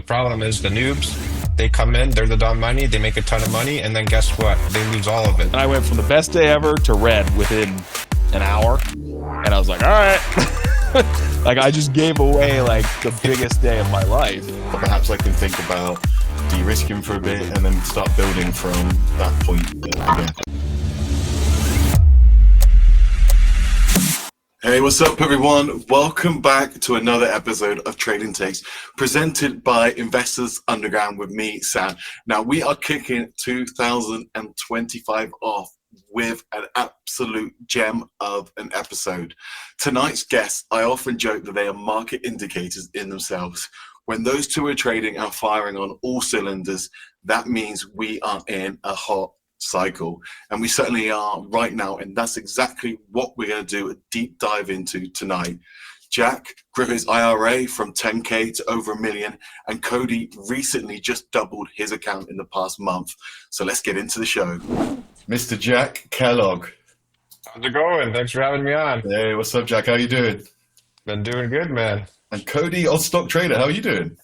problem is the noobs, they come in, they're the dumb money, they make a ton of money, and then guess what? They lose all of it. And I went from the best day ever to red within an hour. And I was like, all right. Like, I just gave away, like, the biggest day of my life. But perhaps I can think about de-risking for a bit and then start building from that point again. Hey, what's up, everyone? Welcome back to another episode of Trading Takes, presented by Investors Underground with me, Sam. Now, we are kicking 2025 off with an absolute gem of an episode. Tonight's guests, I often joke that they are market indicators in themselves. When those two are trading and firing on all cylinders, that means we are in a hot cycle, and we certainly are right now, and that's exactly what we're going to do a deep dive into tonight. Jack grew his IRA from 10K to over $1 million, and Cody recently just doubled his account in the past month. So let's get into the show. Mr. Jack Kellogg. How's it going? Thanks for having me on. Hey, what's up, Jack? How you doing? Been doing good, man. And Cody, old stock trader, how are you doing?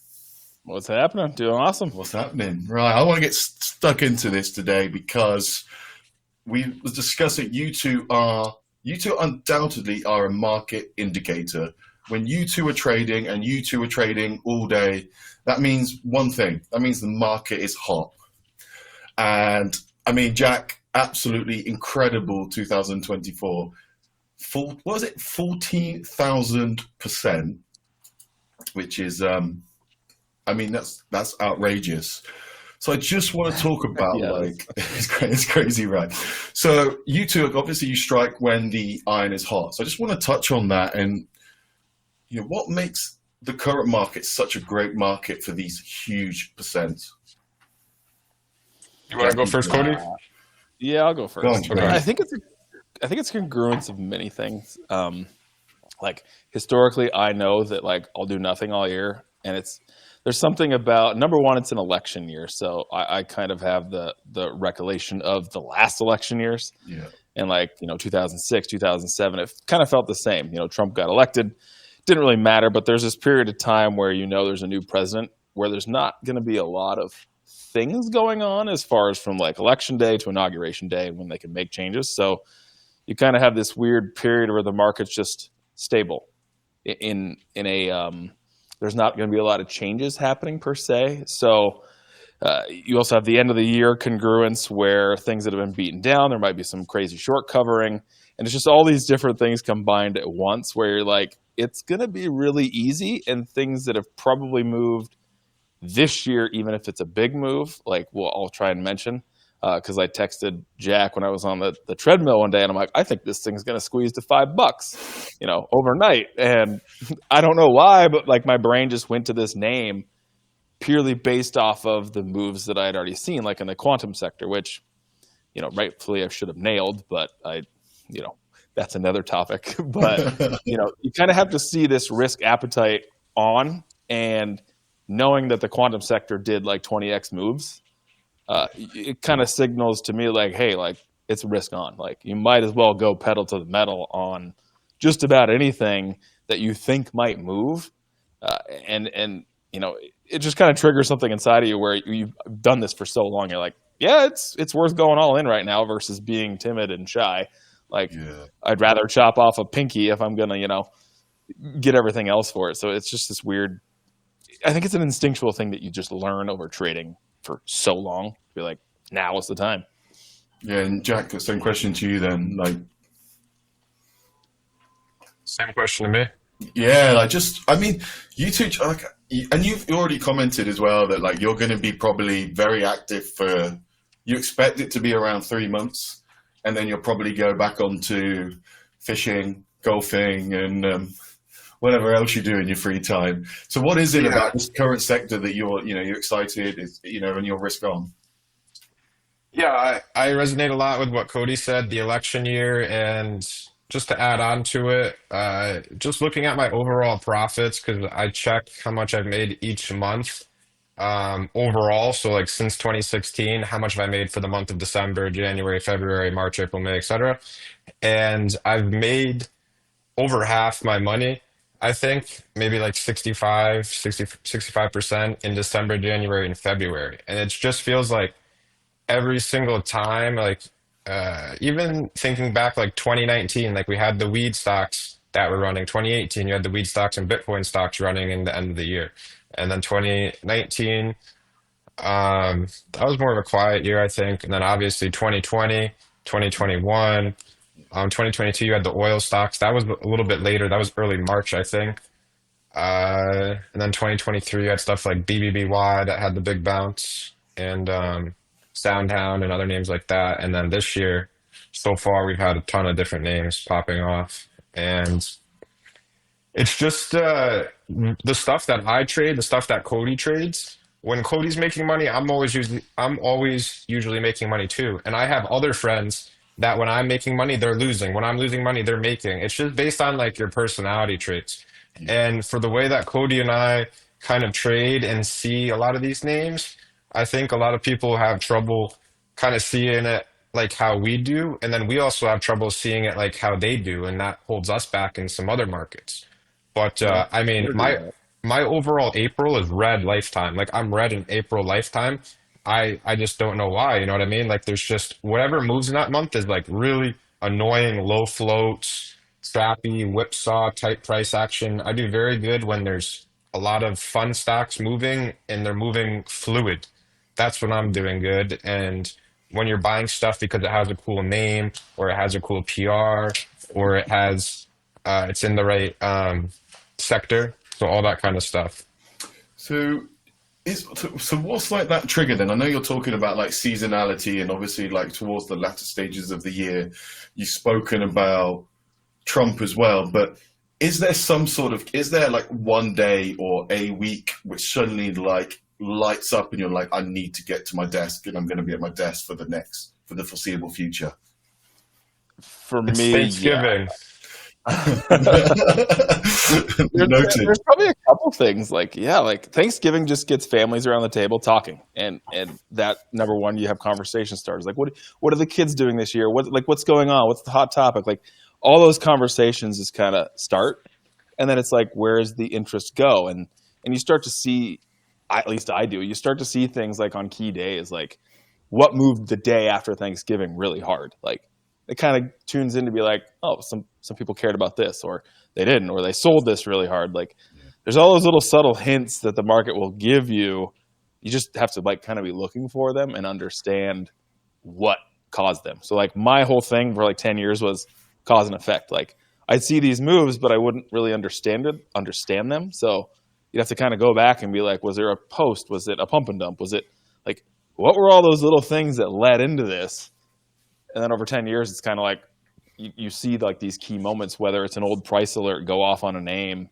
What's happening? Doing awesome. What's happening? Right, I want to get stuck into this today because we was discussing you two undoubtedly are a market indicator. When you two are trading and you two are trading all day, that means one thing. That means the market is hot. And I mean, Jack, absolutely incredible 2024. What was it? 14,000%, which is I mean, that's outrageous. So I just want to talk about like it's crazy, right? So you two, obviously, you strike when the iron is hot. So I just want to touch on that, and you know, what makes the current market such a great market for these huge percents. You want to go first, Cody? Yeah, I'll go first. Go on, Okay. I think it's congruence of many things. Like historically, I know that like I'll do nothing all year, and there's something about, number one, it's an election year, so I kind of have the recollection of the last election years. Yeah. And like, you know, 2006, 2007, it kind of felt the same. You know, Trump got elected, didn't really matter, but there's this period of time where you know there's a new president where there's not going to be a lot of things going on as far as from like election day to inauguration day when they can make changes. So you kind of have this weird period where the market's just stable in a there's not going to be a lot of changes happening per se. So you also have the end of the year congruence where things that have been beaten down, there might be some crazy short covering. And it's just all these different things combined at once where you're like, it's going to be really easy. And things that have probably moved this year, even if it's a big move, like I'll try and mention, because I texted Jack when I was on the treadmill one day, and I'm like, I think this thing's going to squeeze to $5, you know, overnight. And I don't know why, but like my brain just went to this name purely based off of the moves that I had already seen, like in the quantum sector, which, you know, rightfully I should have nailed, but you know, that's another topic. But, you know, you kind of have to see this risk appetite on, and knowing that the quantum sector did like 20x moves, it kind of signals to me like, hey, like it's risk on. Like you might as well go pedal to the metal on just about anything that you think might move. And you know, it just kind of triggers something inside of you where you've done this for so long. You're like, yeah, it's worth going all in right now versus being timid and shy. Like I'd rather chop off a pinky if I'm gonna, you know, get everything else for it. So it's just this weird. I think it's an instinctual thing that you just learn over trading for so long. Be like, now is the time. Yeah, and Jack, the same question to you then. Like, Same question to me. yeah, I mean, you two, like, and you've already commented as well that like you're going to be probably very active for. You expect it to be around 3 months, and then you'll probably go back onto fishing, golfing, and whatever else you do in your free time. So what is it about this current sector that you're excited, and you're risk on? Yeah, I resonate a lot with what Cody said, the election year, and just to add on to it, just looking at my overall profits, because I check how much I've made each month overall. So like since 2016, how much have I made for the month of December, January, February, March, April, May, etc. And I've made over half my money I think maybe like 65% in December, January, and February. And it just feels like every single time, like even thinking back like 2019, like we had the weed stocks that were running. 2018, you had the weed stocks and Bitcoin stocks running in the end of the year. And then 2019, that was more of a quiet year, I think. And then obviously 2020, 2021, 2022, you had the oil stocks. That was a little bit later. That was early March, I think. And then 2023, you had stuff like BBBY that had the big bounce and Soundhound and other names like that. And then this year, so far, we've had a ton of different names popping off. And it's just the stuff that I trade, the stuff that Cody trades. When Cody's making money, I'm always usually making money too. And I have other friends that when I'm making money, they're losing. When I'm losing money, they're making. It's just based on like your personality traits. And for the way that Cody and I kind of trade and see a lot of these names, I think a lot of people have trouble kind of seeing it like how we do. And then we also have trouble seeing it like how they do. And that holds us back in some other markets. But Yeah, I I mean, agree with that. my overall April is red lifetime. Like I'm red in April lifetime. I just don't know why. You know what I mean? Like there's just whatever moves in that month is like really annoying, low floats, scrappy, whipsaw type price action. I do very good when there's a lot of fun stocks moving and they're moving fluid. That's when I'm doing good. And when you're buying stuff because it has a cool name or it has a cool PR or it has it's in the right sector. So all that kind of stuff. So so what's like that trigger then? I know you're talking about like seasonality and obviously like towards the latter stages of the year, you've spoken about Trump as well, but is there like one day or a week which suddenly like lights up and you're like, I need to get to my desk and I'm going to be at my desk for the foreseeable future? For It's me, yeah. Thanksgiving. Noted. There's probably a couple things like yeah, like Thanksgiving just gets families around the table talking, and that number one, you have conversation starters like what are the kids doing this year? What's going on? What's the hot topic? Like all those conversations just kind of start, and then it's like where does the interest go? And you start to see, at least I do, you start to see things like on key days, like what moved the day after Thanksgiving really hard, like it kind of tunes in to be like, oh, some people cared about this, or they didn't, or they sold this really hard. Like, there's all those little subtle hints that the market will give you. You just have to like kind of be looking for them and understand what caused them. So like my whole thing for like 10 years was cause and effect. Like I'd see these moves, but I wouldn't really understand them. So you'd have to kind of go back and be like, was there a post? Was it a pump and dump? Was it like, what were all those little things that led into this? And then over 10 years, it's kind of like you see like these key moments, whether it's an old price alert go off on a name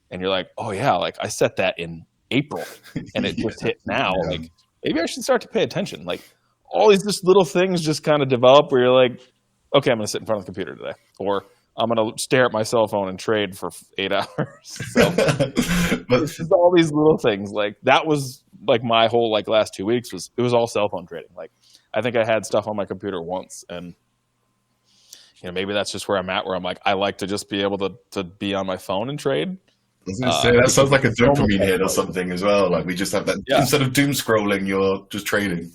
and you're like, oh yeah, like I set that in April and it just hit now. Yeah. Like maybe I should start to pay attention. Like all these just little things just kind of develop where you're like, okay, I'm going to sit in front of the computer today, or I'm going to stare at my cell phone and trade for 8 hours. So But it's just all these little things. Like that was like my whole like last 2 weeks it was all cell phone trading. Like I think I had stuff on my computer once, and maybe that's just where I'm at. Where I'm like, I like to just be able to be on my phone and trade. I was going to say that Because sounds like a it's so much dopamine hit or more fun. something as well. Like we just have that Yeah, instead of doom scrolling, you're just trading.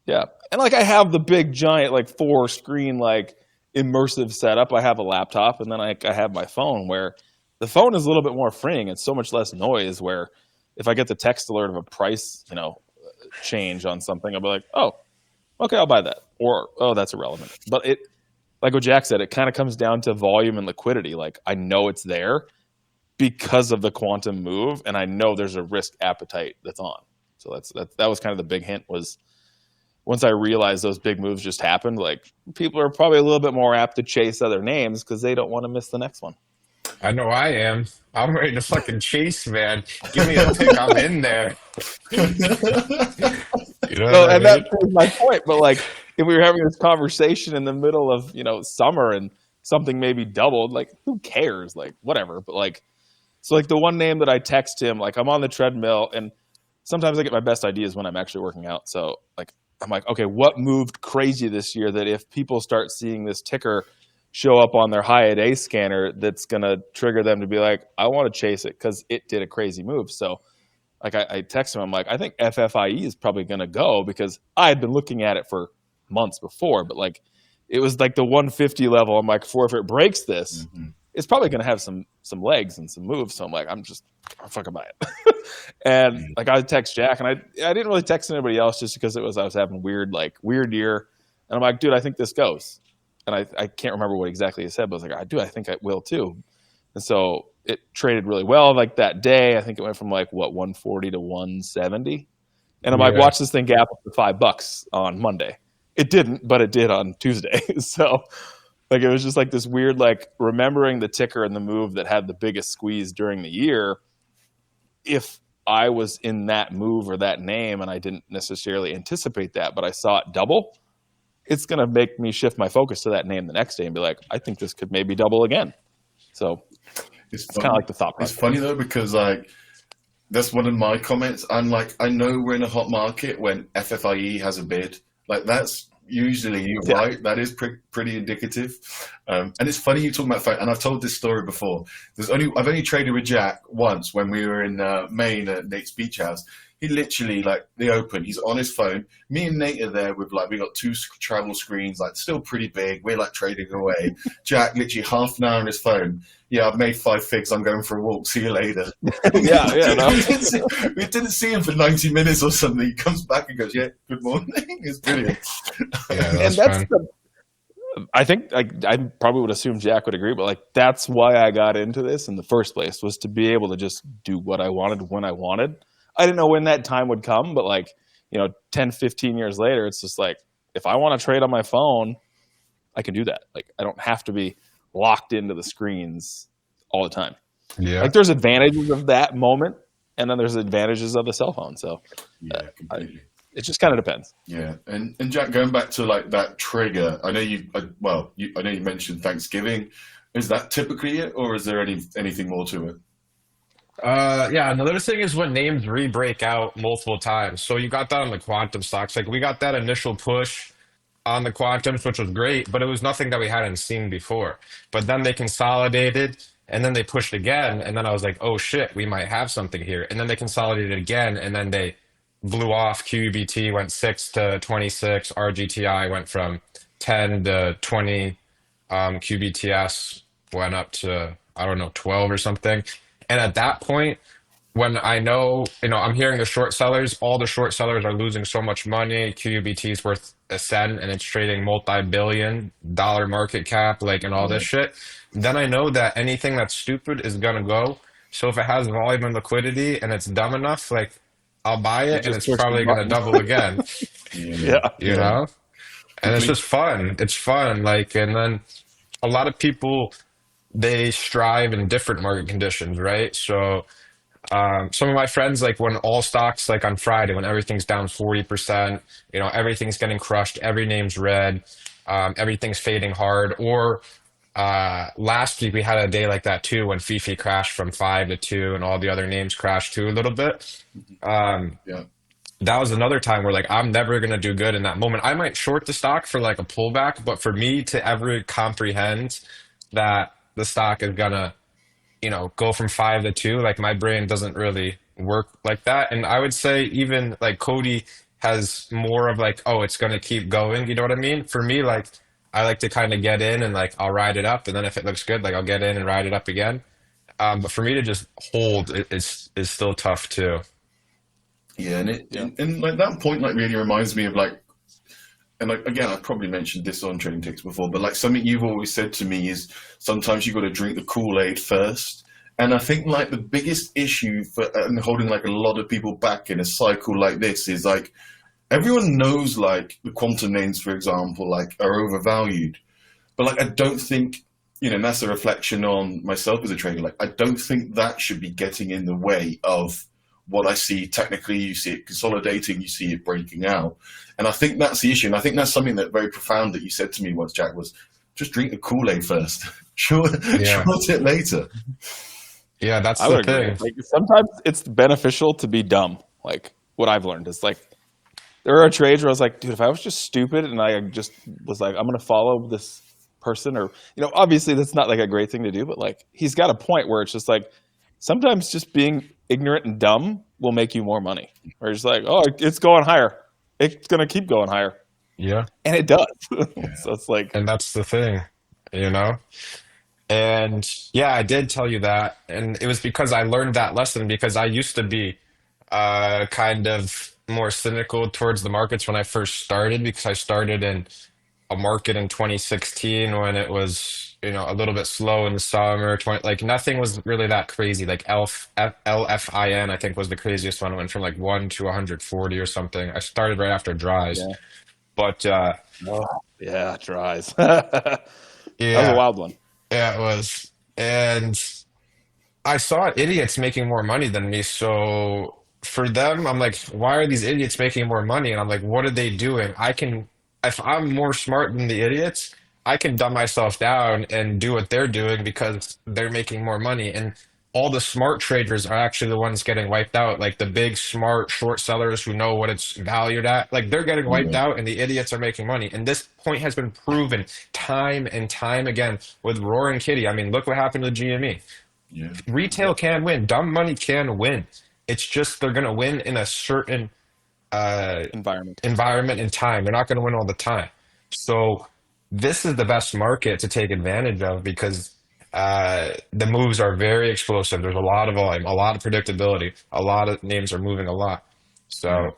yeah, and like I have the big giant like 4 screen like immersive setup. I have a laptop, and then I have my phone. Where the phone is a little bit more freeing. It's so much less noise. Where if I get the text alert of a price, change on something, I'll be like, oh, okay, I'll buy that. Or, oh, that's irrelevant. But it, like what Jack said, it kind of comes down to volume and liquidity. Like I know it's there because of the quantum move, and I know there's a risk appetite that's on. So that was kind of the big hint was once I realized those big moves just happened, like people are probably a little bit more apt to chase other names because they don't want to miss the next one. I know I am. I'm ready to fucking chase, man. Give me a pick. I'm in there. You know So, what I and mean? that proves my point. But like, if we were having this conversation in the middle of summer and something maybe doubled, like who cares? Like whatever. But like, so like the one name that I text him, like I'm on the treadmill, and sometimes I get my best ideas when I'm actually working out. So like, I'm like, okay, what moved crazy this year that if people start seeing this ticker show up on their high a day scanner that's going to trigger them to be like, I want to chase it because it did a crazy move. So like I text him, I'm like, I think FFIE is probably going to go, because I had been looking at it for months before, but like it was like the 150 level. I'm like, if it breaks this, it's probably going to have some legs and some moves. So I'm like, I'm fucking buy it. And like I text Jack, and I didn't really text anybody else just because I was having weird year. And I'm like, dude, I think this goes. And I can't remember what exactly he said, but I was like, I think I will too. And so it traded really well. Like that day, I think it went from like 140 to 170. And I'm like, watch this thing gap up to $5 on Monday. It didn't, but it did on Tuesday. So like it was just like this weird, like remembering the ticker and the move that had the biggest squeeze during the year. If I was in that move or that name and I didn't necessarily anticipate that, but I saw it double, it's going to make me shift my focus to that name the next day and be like, I think this could maybe double again. So it's kind of like the thought process. It's funny though, because like that's one of my comments. I'm like, I know we're in a hot market when FFIE has a bid. Like that's usually right. That is pretty indicative. And it's funny you talking about, and I've told this story before. I've only traded with Jack once when we were in Maine at Nate's beach house. He literally, like, the open, he's on his phone. Me and Nate are there with, like, we got 2 travel screens, like, still pretty big. We're, like, trading away. Jack, literally half an hour on his phone. Yeah, I've made 5 figs. I'm going for a walk. See you later. No. we didn't see him for 90 minutes or something. He comes back and goes, yeah, good morning. It's brilliant. That's fun. I think I probably would assume Jack would agree, but, like, that's why I got into this in the first place, was to be able to just do what I wanted when I wanted. I didn't know when that time would come, but like, 10, 15 years later, it's just like, if I want to trade on my phone, I can do that. Like, I don't have to be locked into the screens all the time. Yeah. Like, there's advantages of that moment, and then there's advantages of the cell phone. So completely. It just kind of depends. Yeah. And Jack, going back to like that trigger, I know I know you mentioned Thanksgiving. Is that typically it, or is there anything more to it? Another thing is when names re-break out multiple times. So you got that on the quantum stocks. Like we got that initial push on the quantums, which was great, but it was nothing that we hadn't seen before. But then they consolidated and then they pushed again. And then I was like, oh shit, we might have something here. And then they consolidated again and then they blew off. QUBT went 6 to 26. RGTI went from 10 to 20. QBTS went up to, I don't know, 12 or something. And at that point, when I know, I'm hearing the short sellers, all the short sellers are losing so much money. QUBT is worth a cent and it's trading multi-billion-dollar market cap, like, and all this shit. Then I know that anything that's stupid is going to go. So if it has volume and liquidity and it's dumb enough, like, I'll buy it and it's probably going to double again. You know? And it's just fun. It's fun. Like, and then a lot of people, they strive in different market conditions, right? So some of my friends, like when all stocks, like on Friday, when everything's down 40%, everything's getting crushed, every name's red, everything's fading hard. Or last week we had a day like that too, when Fifi crashed from 5 to 2 and all the other names crashed too a little bit. That was another time where like I'm never gonna do good in that moment. I might short the stock for like a pullback, but for me to ever comprehend that the stock is gonna, go from 5 to 2, like my brain doesn't really work like that. And I would say even like Cody has more of like, oh, it's gonna keep going. You know what I mean? For me, like I like to kind of get in and like I'll ride it up, and then if it looks good, like I'll get in and ride it up again. But for me to just hold is still tough too. Yeah, and like that point like really reminds me of like, and like again, I've probably mentioned this on Trading Ticks before, but like something you've always said to me is sometimes you got to drink the Kool-Aid first. And I think like the biggest issue for and holding like a lot of people back in a cycle like this is like everyone knows like the quantum names, for example, like are overvalued, but like I don't think, and that's a reflection on myself as a trader. Like I don't think that should be getting in the way of what I see technically. You see it consolidating, you see it breaking out. And I think that's the issue. And I think that's something that very profound that you said to me once, Jack, was just drink the Kool-Aid first. Short it later. Yeah, that's the thing. Like, sometimes it's beneficial to be dumb. Like what I've learned is like, there are trades where I was like, dude, if I was just stupid and I just was like, I'm going to follow this person, or obviously that's not like a great thing to do, but like he's got a point where it's just like sometimes just being ignorant and dumb will make you more money. Or just like, oh, it's going higher, it's going to keep going higher, Yeah. and it does. Yeah. So it's like, And that's the thing, you know? And yeah, I did tell you that. And it was because I learned that lesson because I used to be kind of more cynical towards the markets when I first started because I started in a market in 2016 when it was, a little bit slow in the summer. 20, like nothing was really that crazy. Like LFIN, I think was the craziest one. It went from like 1 to 140 or something. I started right after dries. yeah, But oh, yeah, it dries. That was a yeah, wild one. yeah, it was. And I saw idiots making more money than me. So for them, I'm like, why are these idiots making more money? And I'm like, what are they doing? If I'm more smart than the idiots, I can dumb myself down and do what they're doing because they're making more money. And all the smart traders are actually the ones getting wiped out. Like the big smart short sellers who know what it's valued at, like they're getting wiped Yeah. out and the idiots are making money. And this point has been proven time and time again with Roaring Kitty. I mean, look what happened to GME. Yeah. Retail can win. Dumb money can win. It's just they're going to win in a certain uh, Environment. environment and time. They're not going to win all the time. So this is the best market to take advantage of because the moves are very explosive. There's a lot of volume, a lot of predictability. A lot of names are moving a lot. Yeah. So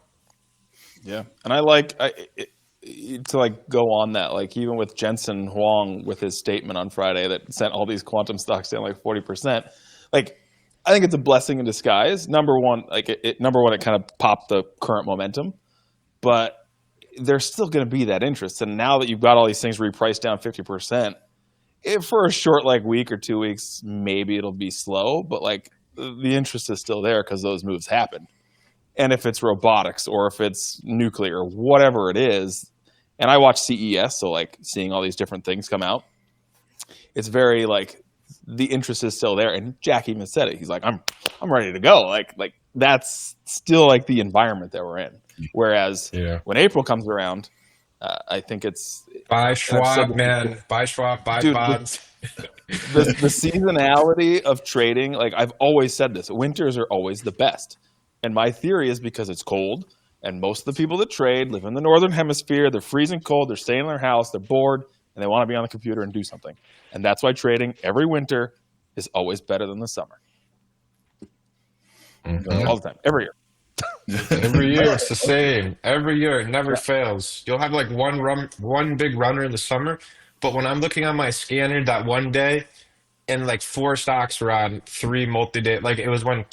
Yeah, and I like to like go on that, like even with Jensen Huang with his statement on Friday that sent all these quantum stocks down like 40%. Like, I think it's a blessing in disguise. Number one, like number one, it kind of popped the current momentum, but there's still going to be that interest. And now that you've got all these things repriced down 50%, if for a short like week or 2 weeks, maybe it'll be slow, but like the interest is still there because those moves happen. And if it's robotics or if it's nuclear, whatever it is. And I watch CES, so like seeing all these different things come out, it's very like the interest is still there. And Jack even said it. He's like, I'm ready to go. Like that's still like the environment that we're in. Whereas yeah, when April comes around, I think it's, buy and I've said Schwab, this before, man. Buy Schwab. Buy dude, bonds. the seasonality of trading, like I've always said this, winters are always the best. And my theory is because it's cold, and most of the people that trade live in the northern hemisphere. They're freezing cold, they're staying in their house, they're bored, and they want to be on the computer and do something. And that's why trading every winter is always better than the summer. Mhm. All the time, every year. Every year it's the same. Every year it never fails. You'll have like one big runner in the summer, but when I'm looking on my scanner that one day and like four stocks were on three multi-day, like it was when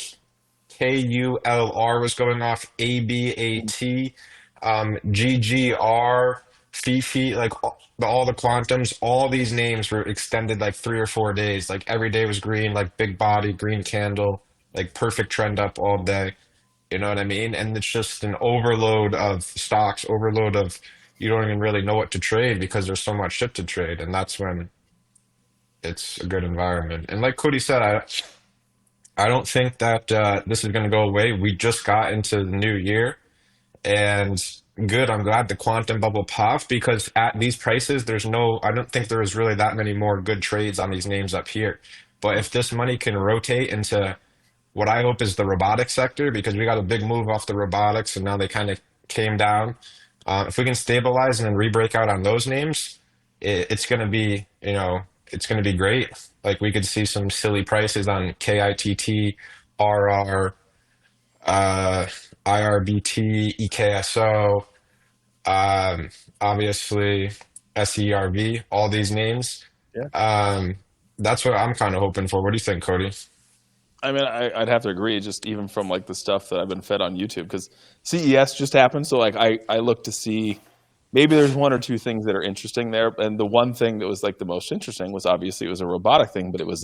KULR was going off, ABAT, GGR, FIFI, like all the quantums, all these names were extended like 3 or 4 days. Like every day was green, like big body, green candle, like perfect trend up all day. You know what I mean? And it's just an overload of stocks, overload of you don't even really know what to trade because there's so much shit to trade. And that's when it's a good environment. And like Cody said, I don't think that this is going to go away. We just got into the new year, and good. I'm glad the quantum bubble popped because at these prices, I don't think there is really that many more good trades on these names up here. But if this money can rotate into what I hope is the robotics sector, because we got a big move off the robotics and now they kind of came down. If we can stabilize and then re-break out on those names, it's going to be, it's going to be great. Like we could see some silly prices on KITT, RR, uh, IRBT, EKSO, obviously SERV, all these names. Yeah. Um, that's what I'm kind of hoping for. What do you think, Cody? I mean, I'd have to agree, just even from like the stuff that I've been fed on YouTube, because CES just happened. So like I look to see maybe there's one or two things that are interesting there. And the one thing that was like the most interesting was obviously it was a robotic thing, but it was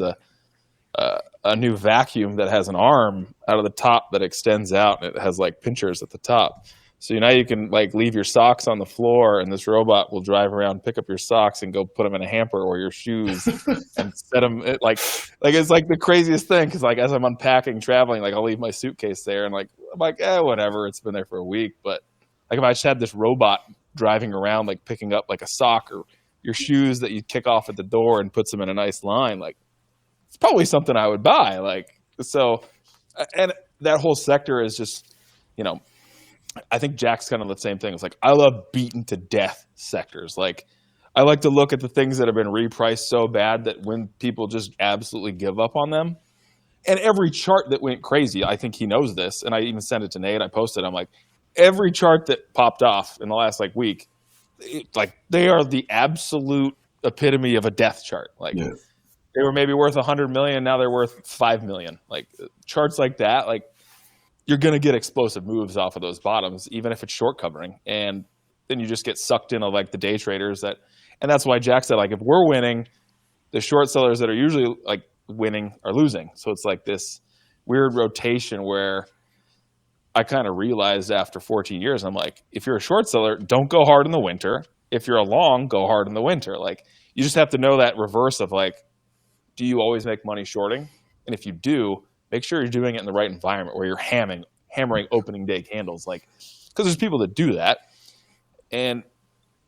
a new vacuum that has an arm out of the top that extends out, and it has like pinchers at the top. So now you can like leave your socks on the floor, and this robot will drive around, pick up your socks, and go put them in a hamper or your shoes, and set them. Like it's like the craziest thing because like as I'm unpacking, traveling, like I'll leave my suitcase there, and like I'm like, whatever, it's been there for a week. But like if I just had this robot driving around, like picking up like a sock or your shoes that you kick off at the door and puts them in a nice line. Like, it's probably something I would buy. Like, so, and that whole sector is just, you know, I think Jack's kind of the same thing. It's like, I love beaten to death sectors. Like, I like to look at the things that have been repriced so bad that when people just absolutely give up on them, and every chart that went crazy, I think he knows this. And I even sent it to Nate. I posted, I'm like, every chart that popped off in the last like week, like they are the absolute epitome of a death chart. Like Yeah. they were maybe worth 100 million. Now they're worth 5 million. Like charts like that, like you're going to get explosive moves off of those bottoms, even if it's short covering. And then you just get sucked into like the day traders and that's why Jack said, like, if we're winning, the short sellers that are usually like winning are losing. So it's like this weird rotation where I kind of realized after 14 years, I'm like, if you're a short seller, don't go hard in the winter. If you're a long, go hard in the winter. Like you just have to know that reverse of like, do you always make money shorting? And if you do, make sure you're doing it in the right environment where you're hammering opening day candles. Like, because there's people that do that. And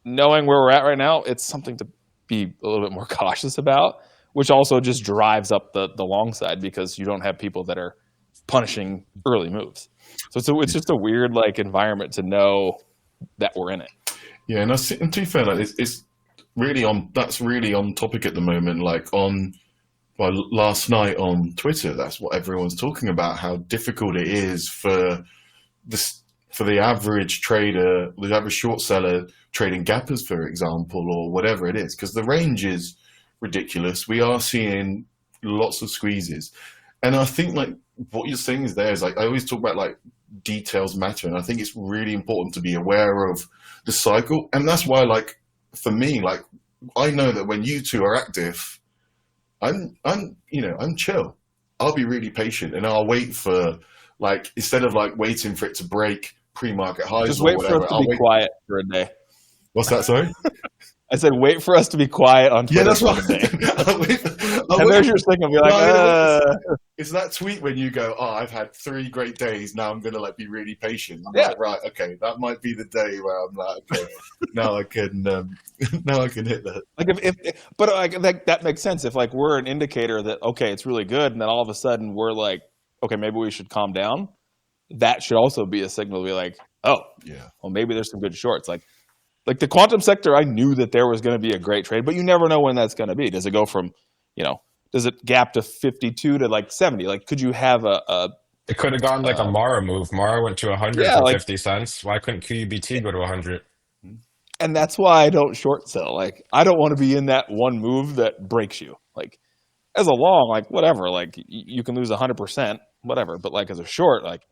knowing where we're at right now, it's something to be a little bit more cautious about, which also just drives up the long side because you don't have people that are punishing early moves. So it's just a weird like environment to know that we're in it. Yeah, and to be fair, like it's really that's really on topic at the moment. Like last night on Twitter, that's what everyone's talking about, how difficult it is for the average trader, the average short seller trading gappers, for example, or whatever it is, because the range is ridiculous. We are seeing lots of squeezes. And I think like what you're saying is like, I always talk about like details matter. And I think it's really important to be aware of the cycle. And that's why, like, for me, like, I know that when you two are active, I'm chill. I'll be really patient and I'll wait for, like, instead of like waiting for it to break pre-market highs just or wait whatever. for us to be quiet for a day. What's that, sorry? I said, wait for us to be quiet on Twitter. Yeah, that's for right. a day. And there's your signal. Be like, it's that tweet when you go, oh, I've had 3 great days. Now I'm going to like be really patient. I'm yeah. like, right. Okay. That might be the day where I'm like, okay, now I can hit that. Like but like that makes sense. If like we're an indicator that, okay, it's really good. And then all of a sudden we're like, okay, maybe we should calm down. That should also be a signal to be like, oh, yeah, well, maybe there's some good shorts. Like the quantum sector, I knew that there was going to be a great trade, but you never know when that's going to be. Does it go from, does it gap to 52 to like 70? Like, could you have It could have gone like a Mara move. Mara went to 100 for 50 cents. Why couldn't QUBT go to 100? And that's why I don't short sell. Like, I don't want to be in that one move that breaks you. Like, as a long, like, whatever. Like, you can lose 100%, whatever. But like as a short, like,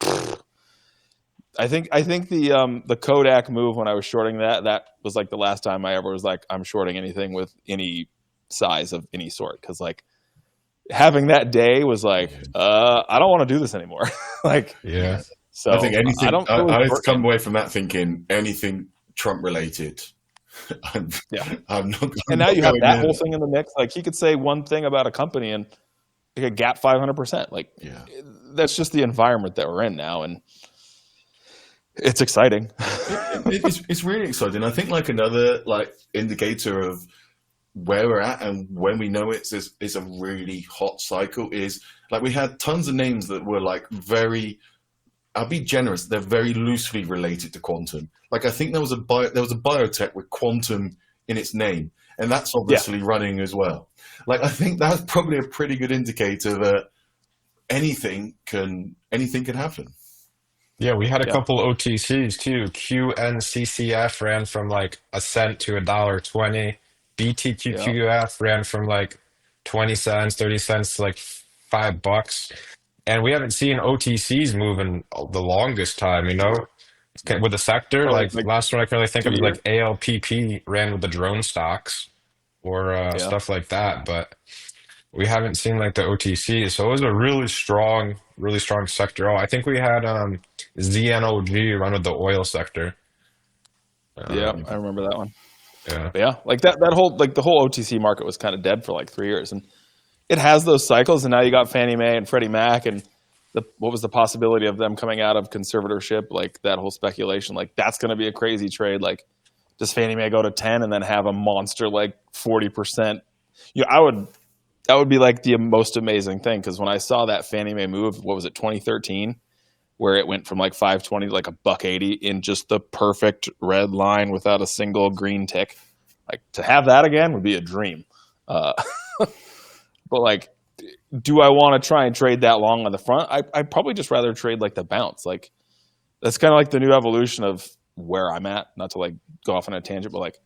I think the Kodak move when I was shorting that was like the last time I ever was like, I'm shorting anything with any size of any sort. Because like having that day was like, I don't want to do this anymore. Like, yeah. So I think anything. I come away from that thinking anything Trump related. I'm not. And now you have that whole thing in the mix. Like he could say one thing about a company and it could gap 500%. Like that's just the environment that we're in now, and it's exciting. It's really exciting. I think like another like indicator of where we're at and when we know it's a really hot cycle is like we had tons of names that were like very. I'll be generous. They're very loosely related to quantum. Like I think there was a biotech with quantum in its name, and that's obviously running as well. Like I think that's probably a pretty good indicator that anything can happen. Yeah, we had a couple OTCs too. QNCCF ran from like a cent to $1.20. BTQQF ran from like 20 cents, 30 cents to like $5. And we haven't seen OTCs move in the longest time, with the sector. Like last one I can really think of is like ALPP ran with the drone stocks or stuff like that. But we haven't seen like the OTCs. So it was a really strong sector. Oh, I think we had ZNOG run with the oil sector. I remember that one. Yeah. But yeah, like that whole like the whole OTC market was kind of dead for like 3 years, and it has those cycles. And now you got Fannie Mae and Freddie Mac, and what was the possibility of them coming out of conservatorship? Like that whole speculation, like that's going to be a crazy trade. Like, does Fannie Mae go to 10 and then have a monster like 40%? That would be like the most amazing thing, because when I saw that Fannie Mae move, what was it, 2013, where it went from like 520 to like a buck 80 in just the perfect red line without a single green tick. Like, to have that again would be a dream. Uh, but like, do I want to try and trade that long on the front? I'd probably just rather trade like the bounce. Like, that's kind of like the new evolution of where I'm at. Not to like go off on a tangent, but like,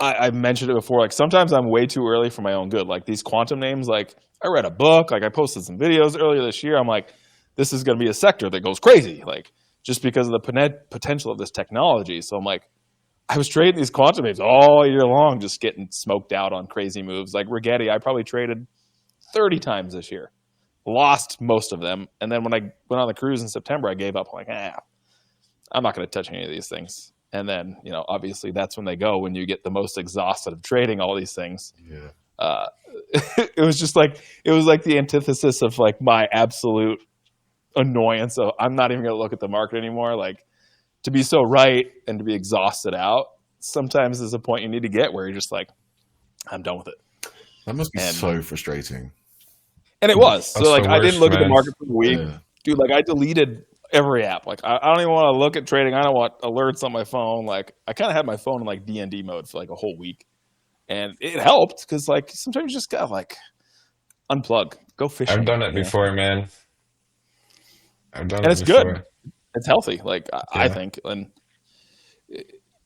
I've mentioned it before. Like, sometimes I'm way too early for my own good. Like, these quantum names, like, I read a book, like I posted some videos earlier this year. I'm like, this is going to be a sector that goes crazy, like, just because of the potential of this technology. So I'm like, I was trading these quantum names all year long, just getting smoked out on crazy moves. Like Rigetti, I probably traded 30 times this year, lost most of them. And then when I went on the cruise in September, I gave up. I'm like, I'm not going to touch any of these things. And then, obviously that's when they go, when you get the most exhausted of trading all these things. Yeah. It was just like, it was like the antithesis of like my absolute annoyance. So I'm not even going to look at the market anymore. Like, to be so right and to be exhausted out, sometimes there's a point you need to get where you're just like, I'm done with it. That must be so frustrating. And it was. That's So like, the I didn't worst, look at the man. market for a week. Yeah. Dude, like I deleted every app. Like I don't even want to look at trading. I don't want alerts on my phone. Like I kind of had my phone in like DND mode for like a whole week. And it helped because like sometimes you just gotta like unplug, go fishing. I've done it before, man. I've done And it it's good. before. It's healthy, like I Yeah. think. And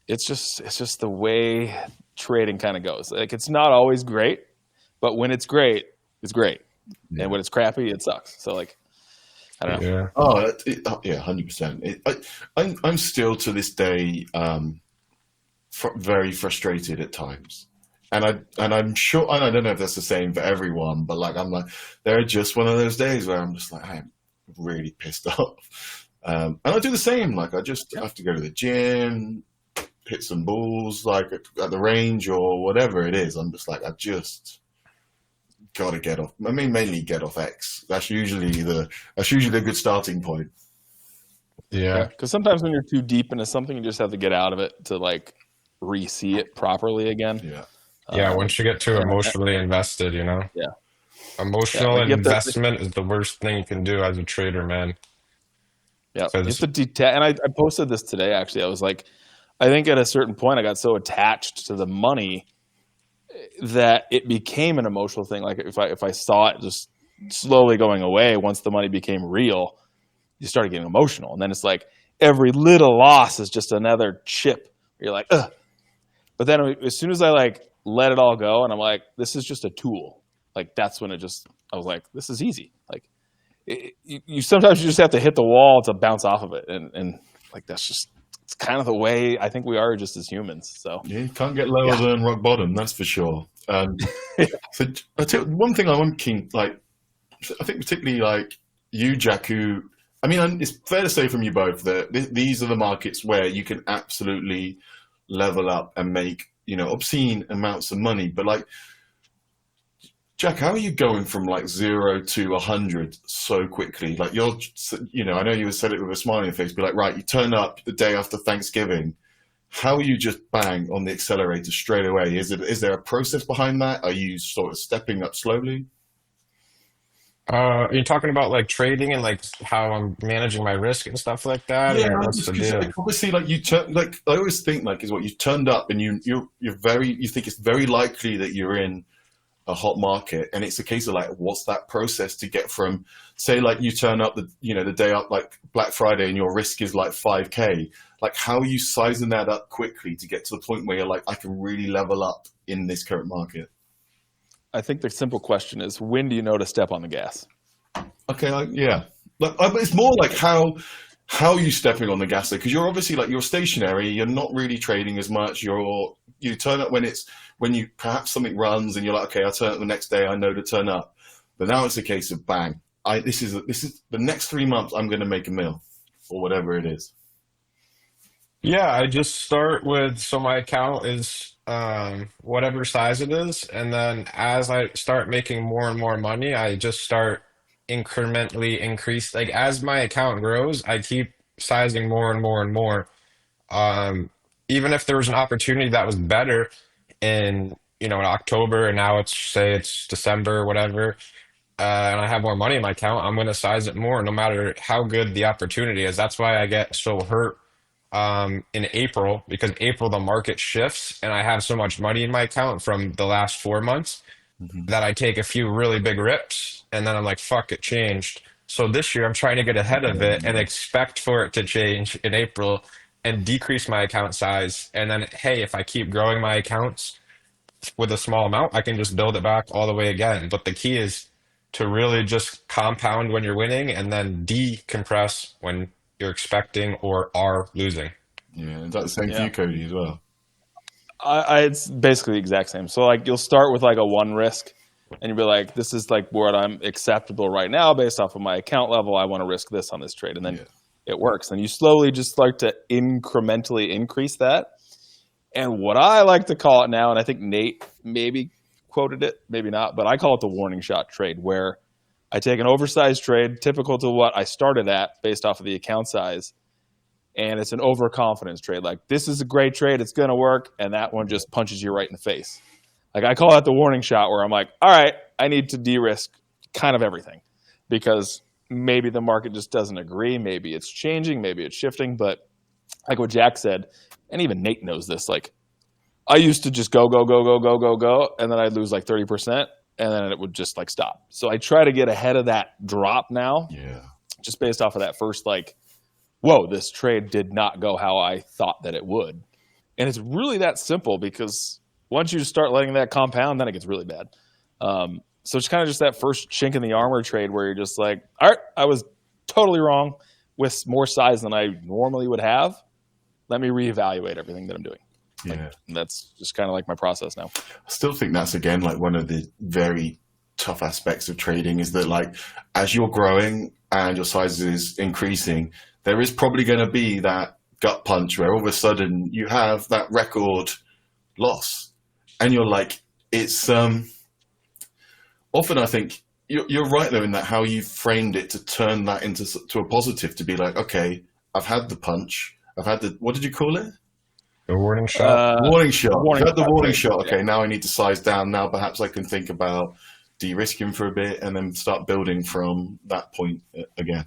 it's just the way trading kind of goes. Like it's not always great, but when it's great, it's great. Yeah. And when it's crappy, it sucks. So like, I don't know. Yeah. Yeah, 100%. I'm still to this day very frustrated at times, and I'm sure, and I don't know if that's the same for everyone, but like I'm like, there are just one of those days where I'm just like, I'm really pissed off, and I do the same. Like I just have to go to the gym, hit some balls, like at the range or whatever it is. I'm just like, I just gotta get off. I mean, mainly get off X. That's usually a good starting point. Yeah. Because sometimes when you're too deep into something, you just have to get out of it to like re-see it properly again. Yeah. Yeah. Once you get too emotionally invested, Yeah. emotional Like you have to, investment is the worst thing you can do as a trader, man. yeah, you have 'Cause to detach. And I posted this today, actually. I was like, I think at a certain point, I got so attached to the money that it became an emotional thing. Like if I saw it just slowly going away, once the money became real, you started getting emotional. And then it's like every little loss is just another chip. You're like, ugh. But then as soon as I like let it all go and I'm like, this is just a tool. Like that's when I was like, this is easy. Like you sometimes you just have to hit the wall to bounce off of it. And like, it's kind of the way I think we are just as humans. So Yeah, you can't get lower than rock bottom, that's for sure. So I tell you, one thing I'm keen, like, I think particularly like you, Jack, who, I mean, it's fair to say from you both that these are the markets where you can absolutely level up and make, obscene amounts of money. But like, Jack, how are you going from like 0 to 100 so quickly? Like I know you said it with a smiling face, but like, right, you turn up the day after Thanksgiving. How are you just bang on the accelerator straight away? Is there a process behind that? Are you sort of stepping up slowly? are you talking about like trading and like how I'm managing my risk and stuff like that, Yeah, or what's just the 'cause, deal? like, obviously, like you turn, like I always think, like is what you turned up, and you think it's very likely that you're in a hot market, and it's a case of like, what's that process to get from, say, like you turn up the day up like Black Friday, and your risk is like 5K. Like, how are you sizing that up quickly to get to the point where you're like, I can really level up in this current market? I think the simple question is, when do you know to step on the gas? Okay, yeah. Like, it's more like how are you stepping on the gas there? Because you're obviously like you're stationary. You're not really trading as much. You turn up when you perhaps something runs and you're like, okay, I'll turn up the next day. I know to turn up. But now it's a case of bang. This is the next 3 months. I'm going to make a mil or whatever it is. Yeah, I just start with, so my account is whatever size it is, and then as I start making more and more money, I just start incrementally increase. Like as my account grows, I keep sizing more and more and more. Um, even if there was an opportunity that was better in, you know, in October, and now it's, say it's December or whatever, and I have more money in my account, I'm going to size it more no matter how good the opportunity is. That's why I get so hurt in April, because April the market shifts and I have so much money in my account from the last 4 months Mhm. that I take a few really big rips and then I'm like, fuck, it changed. So this year I'm trying to get ahead of it and expect for it to change in April and decrease my account size. And then, hey, if I keep growing my accounts with a small amount, I can just build it back all the way again. But the key is to really just compound when you're winning and then decompress when you're expecting or are losing. Yeah, is that the same for Yeah. you, Cody, as well? It's basically the exact same. So like you'll start with like a one risk and you'll be like, this is like what I'm acceptable right now based off of my account level. I want to risk this on this trade. And then Yeah. it works. And you slowly just start to incrementally increase that. And what I like to call it now, and I think Nate maybe quoted it, maybe not, but I call it the warning shot trade, where I take an oversized trade, typical to what I started at based off of the account size, and it's an overconfidence trade. Like, this is a great trade, it's going to work, and that one just punches you right in the face. Like, I call that the warning shot, where I'm like, all right, I need to de-risk kind of everything, because maybe the market just doesn't agree, maybe it's changing, maybe it's shifting, but like what Jack said, and even Nate knows this, like, I used to just go, go, go, go, go, go, go, and then I'd lose like 30%, and then it would just like stop. So I try to get ahead of that drop now, Yeah. just based off of that first, like, whoa, this trade did not go how I thought that it would. And it's really that simple, because once you start letting that compound, then it gets really bad. So it's kind of just that first chink in the armor trade where you're just like, all right, I was totally wrong with more size than I normally would have. Let me reevaluate everything that I'm doing. Yeah. That's just kind of like my process now. I still think that's, again, like one of the very tough aspects of trading, is that, like, as you're growing and your size is increasing, there is probably going to be that gut punch where all of a sudden you have that record loss, and you're like, it's often, I think you're right though in that how you framed it to turn that into to a positive, to be like, okay, I've had the punch, I've had the, what did you call it? The warning shot. Warning shot. Warning I've had the shot, warning right. shot. Okay, Yeah. now I need to size down. Now perhaps I can think about de-risking for a bit and then start building from that point again.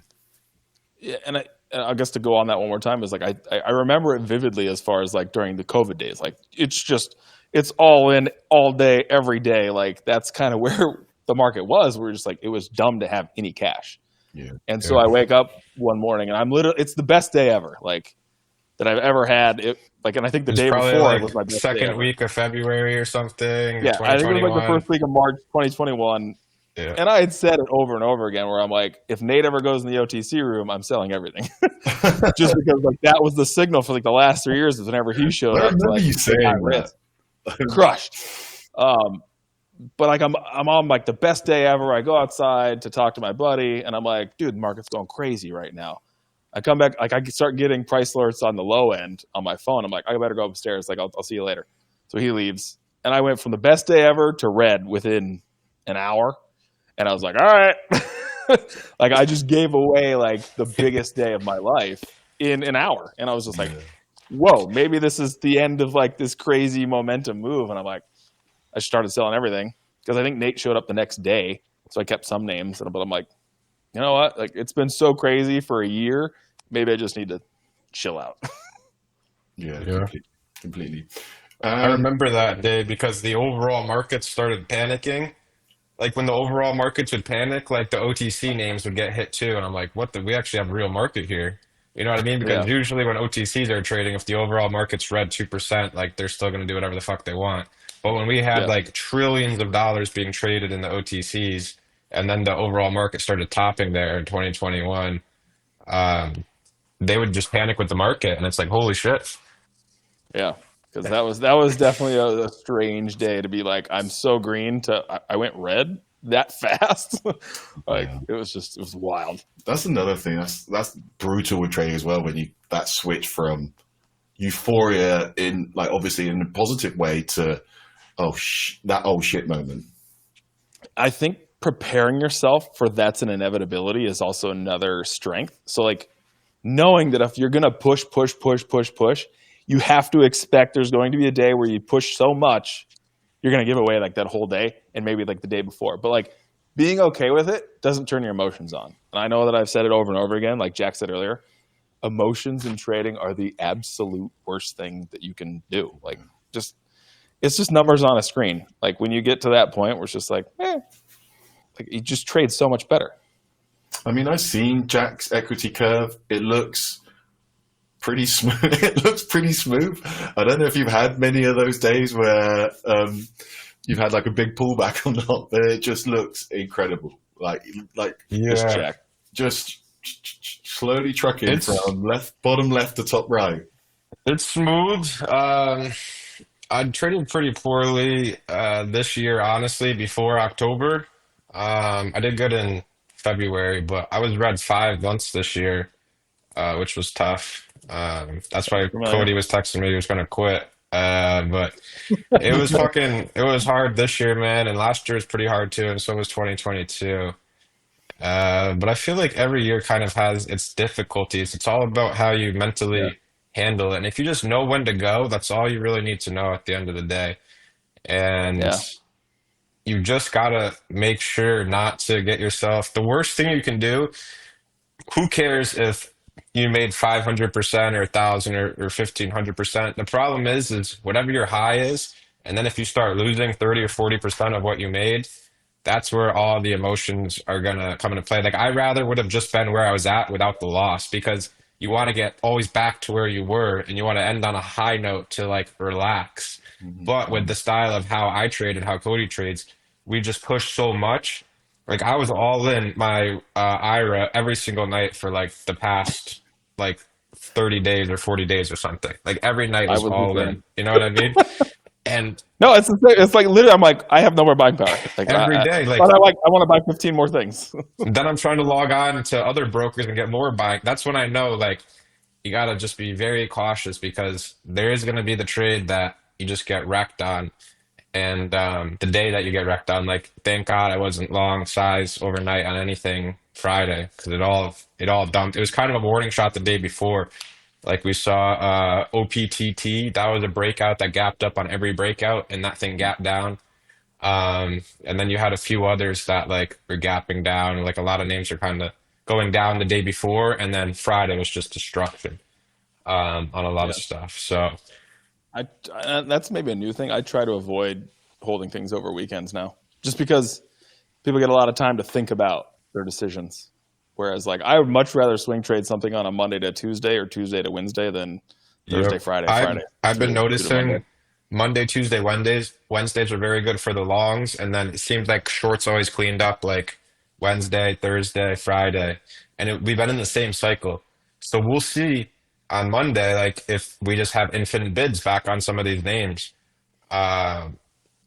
Yeah, and I guess to go on that one more time is like I remember it vividly as far as like during the COVID days. Like it's all in all day, every day. Like that's kind of where the market was. We're just like, it was dumb to have any cash. Yeah. And so I wake up one morning and I'm literally, it's the best day ever, like that I've ever had. It like, and I think the It was day probably before like was my best day second ever. week of February or something, Yeah, I think it was like the 2021. first week of March 2021. Yeah. And I had said it over and over again where I'm like, if Nate ever goes in the OTC room, I'm selling everything. Just because like that was the signal for like the last 3 years, is whenever he showed I up to remember like you saying high that. risk, crushed. But like I'm on like the best day ever. I go outside to talk to my buddy and I'm like, dude, the market's going crazy right now. I come back, like I start getting price alerts on the low end on my phone. I'm like, I better go upstairs. Like I'll see you later. So he leaves and I went from the best day ever to red within an hour. And I was like, all right. Like I just gave away like the biggest day of my life in an hour. And I was just like, whoa, maybe this is the end of like this crazy momentum move. And I'm like, I started selling everything because I think Nate showed up the next day. So I kept some names, but I'm like, you know what? Like it's been so crazy for a year. Maybe I just need to chill out. Yeah, Yeah. completely. I remember that day because the overall market started panicking. Like when the overall markets would panic, like the OTC names would get hit too. And I'm like, what the, we actually have a real market here. You know what I mean? Because Yeah. usually when OTCs are trading, if the overall market's red 2%, like they're still going to do whatever the fuck they want. But when we had Yeah. like trillions of dollars being traded in the OTCs, and then the overall market started topping there in 2021, they would just panic with the market. And it's like, holy shit. Yeah. Because that was definitely a strange day to be like, I'm so green to I went red that fast. Like Yeah. it was wild. That's another thing. That's brutal with trading as well. When you that switch from euphoria in, like, obviously in a positive way to that oh shit moment. I think preparing yourself for that's an inevitability is also another strength. So like knowing that if you're gonna push, you have to expect there's going to be a day where you push so much, you're going to give away like that whole day and maybe like the day before. But like being okay with it doesn't turn your emotions on. And I know that I've said it over and over again, like Jack said earlier, emotions in trading are the absolute worst thing that you can do. Like just, it's just numbers on a screen. Like when you get to that point where it's just like you just trade so much better. I mean, I've seen Jack's equity curve. It looks pretty smooth. It looks pretty smooth. I don't know if you've had many of those days where you've had like a big pullback or not, but it just looks incredible. Like Just Yeah, Jack. just slowly trucking it's from bottom left to top right. it's smooth. I traded pretty poorly this year, honestly, before October. I did good in February, but I was red 5 once this year, which was tough. That's why Familiar. Cody was texting me he was gonna quit. But it was hard this year, man, and last year was pretty hard too, and so was 2022. But I feel like every year kind of has its difficulties. It's all about how you Yeah. mentally handle it. And if you just know when to go, that's all you really need to know at the end of the day. And Yeah. you just gotta make sure not to get yourself. The worst thing you can do, who cares if you made 500% or 1,000 or 1,500%? The problem is whatever your high is, and then if you start losing 30 or 40% of what you made, that's where all the emotions are gonna come into play. Like I rather would have just been where I was at without the loss because you want to get always back to where you were and you want to end on a high note to like relax. But with the style of how I trade and how Cody trades, we just push so much. Like I was all in my IRA every single night for like the past like 30 days or 40 days or something. Like every night I was was the all in. same. You know what I mean? And No, it's the same. It's like literally, I'm like, I have no more buying power. Like, every day, but like I want to buy 15 more things. then I'm trying to log on to other brokers and get more buying. That's when I know like you gotta just be very cautious because there is gonna be the trade that you just get wrecked on. And the day that you get wrecked on, like thank God I wasn't long size overnight on anything Friday because it all dumped. It was kind of a warning shot the day before. Like we saw OPTT, that was a breakout that gapped up on every breakout, and that thing gapped down. And then you had a few others that like were gapping down. Like a lot of names are kind of going down the day before, and then Friday was just destruction on a lot of Yeah. stuff. So That's maybe a new thing. I try to avoid holding things over weekends now, just because people get a lot of time to think about their decisions. Whereas, like, I would much rather swing trade something on a Monday to Tuesday or Tuesday to Wednesday than Thursday, yep, Friday, I've Friday I've been to Monday. noticing Monday, Tuesday, Wednesdays are very good for the longs, and then it seems like shorts always cleaned up like Wednesday, Thursday, Friday, and we've been in the same cycle. So we'll see on Monday, like if we just have infinite bids back on some of these names, uh,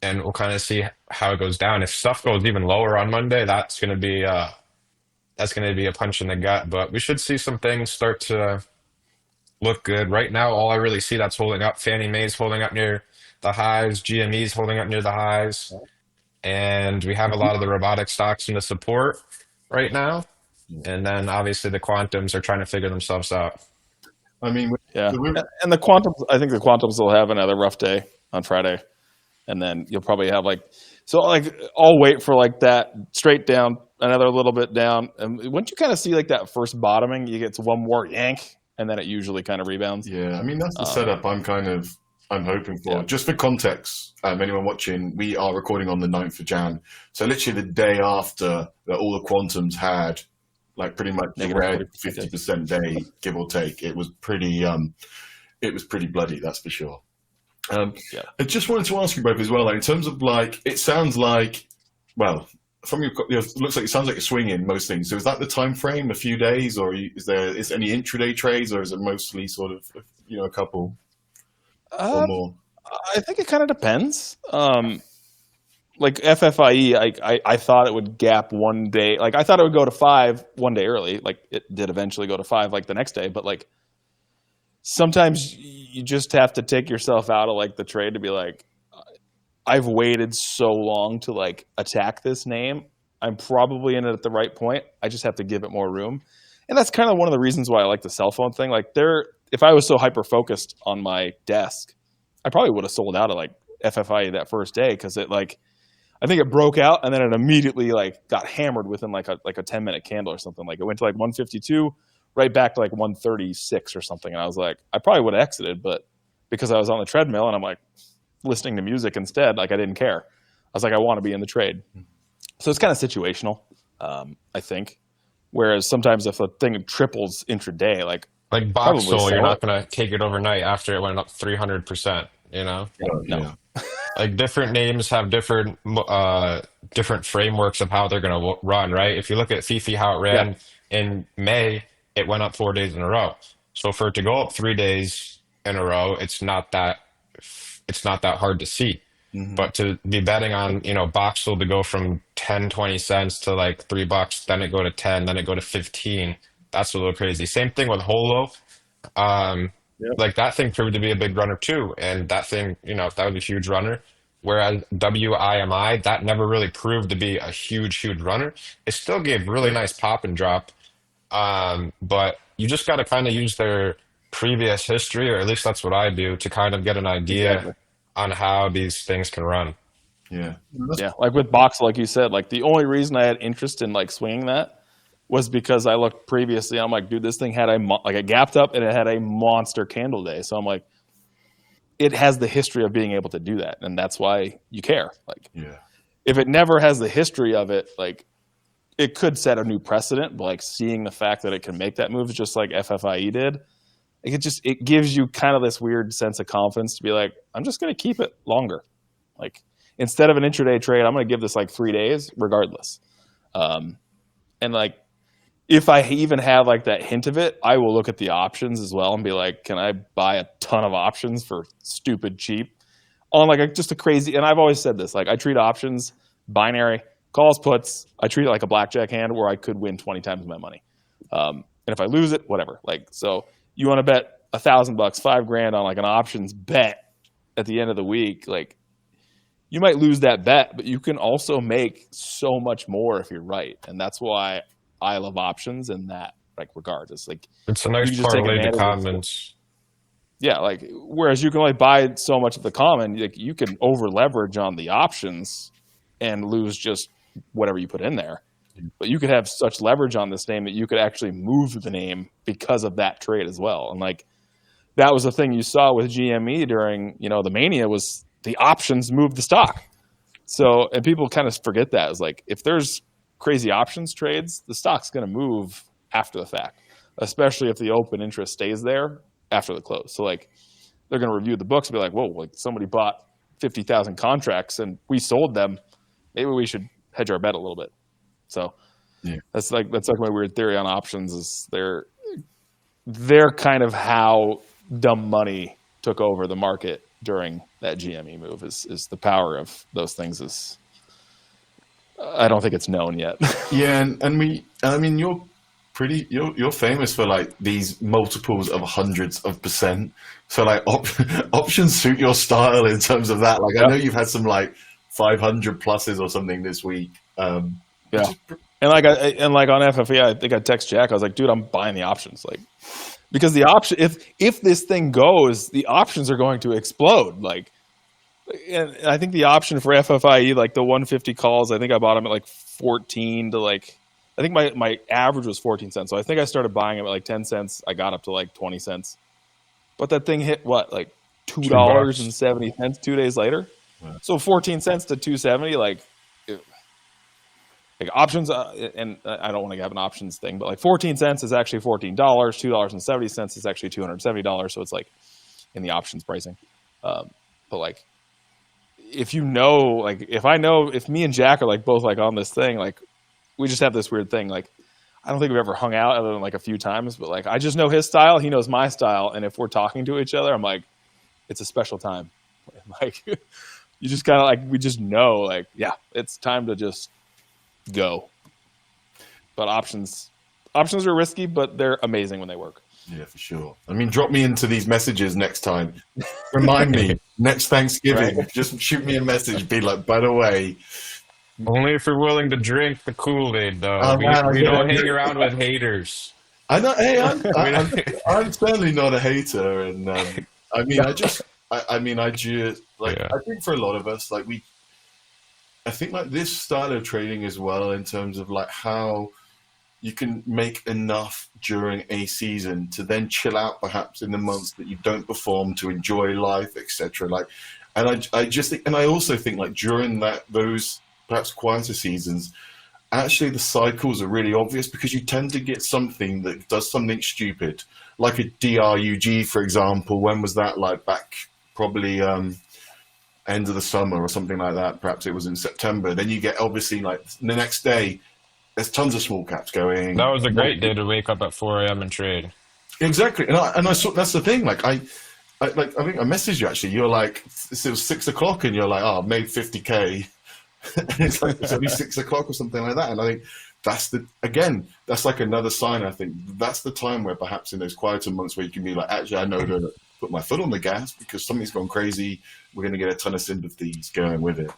and we'll kind of see how it goes down. If stuff goes even lower on Monday, that's gonna be a punch in the gut. But we should see some things start to look good. Right now, all I really see that's holding up, Fannie Mae's holding up near the highs, GME's holding up near the highs, and we have a lot of the robotic stocks in the support right now. And then obviously the quantums are trying to figure themselves out. I mean, Yeah, and the quantums. I think the quantums will have another rough day on Friday, and then you'll probably have like so. Like I'll wait for like that straight down, another little bit down, and once you kind of see like that first bottoming, you get to one more yank, and then it usually kind of rebounds. yeah, I mean that's the Um, setup I'm hoping yeah, for. Just for context, anyone watching, we are recording on the 9th of Jan. So literally the day after that all the quantums had like pretty much the negative red 40%. 50% day, give or take. It was pretty bloody, that's for sure. Yeah. I just wanted to ask you both as well, like in terms of like it sounds like well, from it looks like it sounds like you're swinging most things. So is that the time frame, a few days, or is any intraday trades, or is it mostly sort of a couple or Um, more? I think it kind of depends. Like FFIE, I thought it would gap one day. Like I thought it would go to 5 one day early. Like it did eventually go to 5 like the next day. But like sometimes you just have to take yourself out of like the trade to be like, I've waited so long to like attack this name. I'm probably in it at the right point. I just have to give it more room. And that's kind of one of the reasons why I like the cell phone thing. Like if I was so hyper focused on my desk, I probably would have sold out of like FFIE that first day, because it like, I think it broke out and then it immediately like got hammered within like a 10-minute candle or something. Like it went to like 152, right back to like 136 or something. And I was like, I probably would have exited, but because I was on the treadmill and I'm like listening to music instead, like I didn't care. I was like, I want to be in the trade. So it's kind of situational, I think. Whereas sometimes if a thing triples intraday, like probably Boxel, you're sell not it. gonna take it overnight after it went up 300%, you know? No. Yeah. Like different names have different frameworks of how they're going to run, right? If you look at Fifi, how it Yeah. ran in May, it went up 4 days in a row. So for it to go up 3 days in a row, it's not that hard to see. Hmm. But to be betting on, Boxel to go from 10, 20 cents to like $3, then it go to 10, then it go to 15, that's a little crazy. Same thing with Holo. Um, Yep. like that thing proved to be a big runner too, and that thing, that was a huge runner. Whereas WIMI, that never really proved to be a huge runner. It still gave really nice pop and drop, but you just got to kind of use their previous history, or at least that's what I do, to kind of get an idea Exactly. on how these things can run. Yeah. Yeah. Like with Box, like you said, like the only reason I had interest in like swinging that was because I looked previously. I'm like, dude, this thing had like it gapped up and it had a monster candle day. So I'm like, it has the history of being able to do that, and that's why you care. Like, Yeah. if it never has the history of it, like it could set a new precedent. But like seeing the fact that it can make that move, just like FFIE did, like it gives you kind of this weird sense of confidence to be like, I'm just going to keep it longer. Like instead of an intraday trade, I'm going to give this like 3 days regardless. And like if I even have like that hint of it, I will look at the options as well and be like, can I buy a ton of options for stupid cheap on like just a crazy? And I've always said this, like I treat options binary, calls, puts. I treat it like a blackjack hand where I could win 20 times my money. And if I lose it, whatever. Like, so you want to bet $1,000, $5,000 on like an options bet at the end of the week, like you might lose that bet, but you can also make so much more if you're right. And that's why I love options in that like regard. It's like It's a you nice can just take parlay to advantage of, comments. yeah, like whereas you can only buy so much of the common, like you can over leverage on the options and lose just whatever you put in there. But you could have such leverage on this name that you could actually move the name because of that trade as well. And like that was the thing you saw with GME during, the mania was the options moved the stock. So, and people kind of forget that. It's like if there's crazy options trades, the stock's going to move after the fact, especially if the open interest stays there after the close. So like they're going to review the books and be like, whoa, like somebody bought 50,000 contracts and we sold them. Maybe we should hedge our bet a little bit. So Yeah. that's like my weird theory on options is they're kind of how dumb money took over the market during that GME move is the power of those things is I don't think it's known yet. Yeah, I mean, you're famous for like these multiples of hundreds of percent. So like options suit your style in terms of that. Like I know you've had some like 500 pluses or something this week. Yeah. And like on FFE, I think I text Jack. I was like, dude, I'm buying the options. Like, because the option, if this thing goes, the options are going to explode. Like, and I think the option for FFIE, like the 150 calls, I think I bought them at like 14 to like, I think my average was 14 cents. So I think I started buying them at like 10 cents. I got up to like 20 cents. But that thing hit what, like $2.70 2 days later? Yeah. So 14 cents to 270, like options, and I don't want to have an options thing, but like 14 cents is actually $14. $2.70 is actually $270. So it's like in the options pricing. But like, if if me and Jack are like both like on this thing, like we just have this weird thing. Like, I don't think we've ever hung out other than like a few times, but like I just know his style, he knows my style, and if we're talking to each other, I'm like, it's a special time. Like, you just kind of like we just know, like, yeah, it's time to just go. But options are risky, but they're amazing when they work. Yeah, for sure. I mean, drop me into these messages next time. Remind me next Thanksgiving. Right. Just shoot me a message. Be like, by the way. Only if you're willing to drink the Kool-Aid, though. Oh, We man, don't yeah. hang around with haters. I know. Hey, We I'm certainly not a hater, and I mean, I just like yeah. I think for a lot of us, like I think like this style of trading as well, in terms of like how you can make enough during a season to then chill out perhaps in the months that you don't perform to enjoy life, etc. Like, and I just think, and I also think like during those perhaps quieter seasons, actually the cycles are really obvious because you tend to get something that does something stupid, like a DRUG, for example. When was that? Like back probably end of the summer or something like that. Perhaps it was in September. Then you get obviously like the next day, there's tons of small caps That going. was a great day to wake up at 4 a.m. and trade. Exactly, and I saw that's the thing. Like I think I messaged you actually. You're like it was 6 o'clock, and you're like, oh, I made 50K. And it's like it's only 6 o'clock or something like that. And I think that's like another sign. I think that's the time where perhaps in those quieter months where you can be like, actually, I know to put my foot on the gas because something's gone crazy. We're going to get a ton of sympathies going with it.